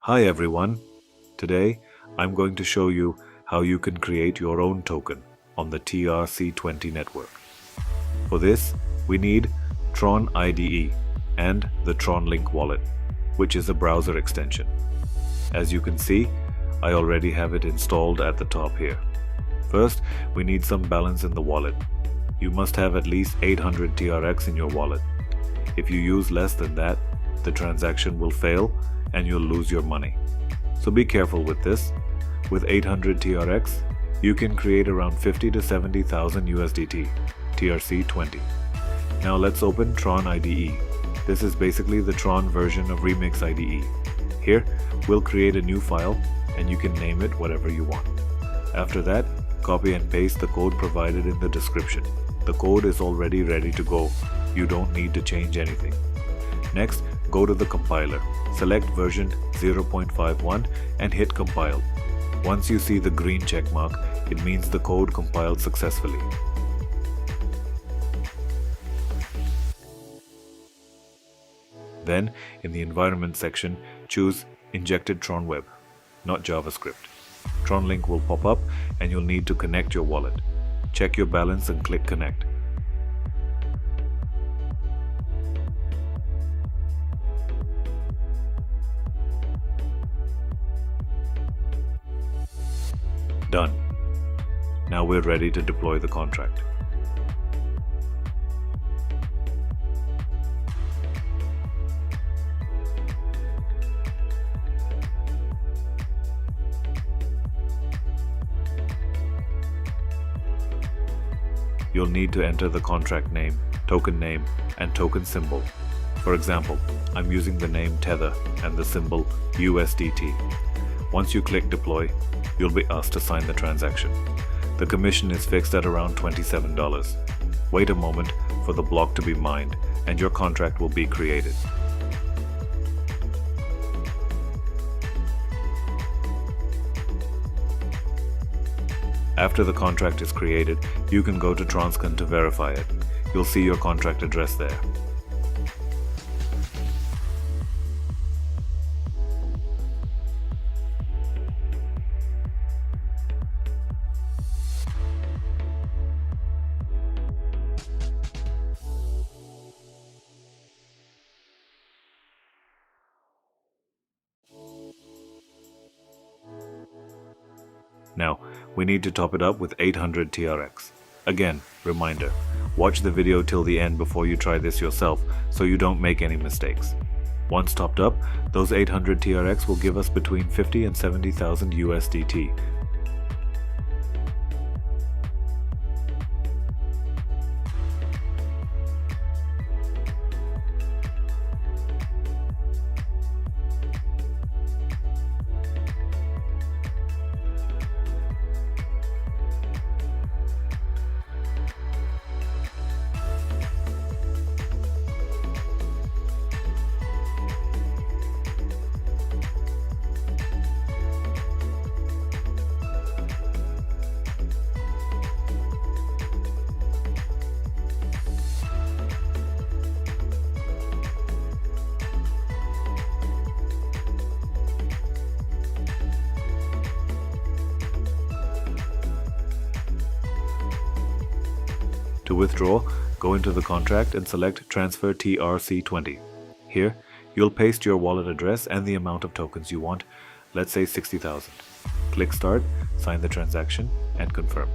Hi everyone. Today I'm going to show you how you can create your own token on the TRC20 network. For this, we need Tron IDE and the Tron Link wallet, which is a browser extension. As you can see, I already have it installed at the top here. First, we need some balance in the wallet. You must have at least 800 TRX in your wallet. If you use less than that, the transaction will fail and you'll lose your money. So be careful with this. With 800 TRX, you can create around 50 to 70,000 USDT TRC20. Now let's open Tron IDE. This is basically the Tron version of Remix IDE. Here, we'll create a new file and you can name it whatever you want. After that, copy and paste the code provided in the description. The code is already ready to go. You don't need to change anything. Next, go to the compiler. Select version 0.51 and hit compile. Once you see the green check mark, it means the code compiled successfully. Then, in the environment section, choose Injected Tron Web, not JavaScript. Tron Link will pop up and you'll need to connect your wallet. Check your balance and click Connect. Done. Now we're ready to deploy the contract. You'll need to enter the contract name, and token symbol. For example, I'm using the name Tether and the symbol USDT. Once you click deploy, you'll be asked to sign the transaction. The commission is fixed at around $27. Wait a moment for the block to be mined and your contract will be created. After the contract is created, you can go to Transcon to verify it. You'll see your contract address there. Now, we need to top it up with 800 TRX. Again, reminder, watch the video till the end before you try this yourself so you don't make any mistakes. Once topped up, those 800 TRX will give us between 50 and 70,000 USDT. To withdraw, go into the contract and select Transfer TRC20. Here, you'll paste your wallet address and the amount of tokens you want, let's say 60,000. Click Start, sign the transaction, and confirm.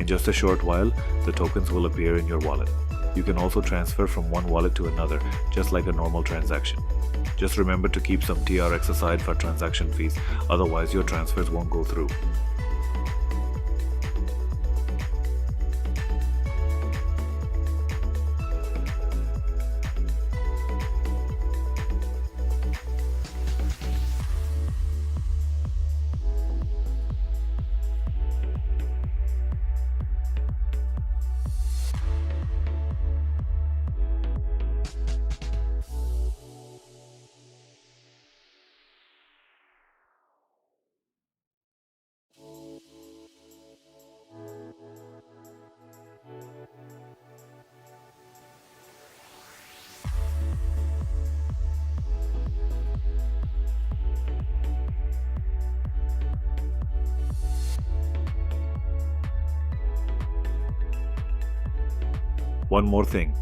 In just a short while, the tokens will appear in your wallet. You can also transfer from one wallet to another, just like a normal transaction. Just remember to keep some TRX aside for transaction fees, otherwise your transfers won't go through. One more thing.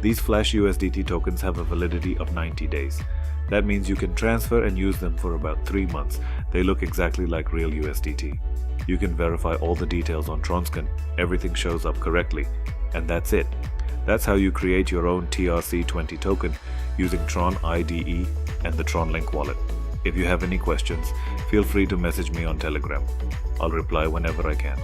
These Flash USDT tokens have a validity of 90 days. That means you can transfer and use them for about 3 months. They look exactly like real USDT. You can verify all the details on Tronscan. Everything shows up correctly. And that's it. That's how you create your own TRC20 token using Tron IDE and the Tron Link wallet. If you have any questions, feel free to message me on Telegram. I'll reply whenever I can.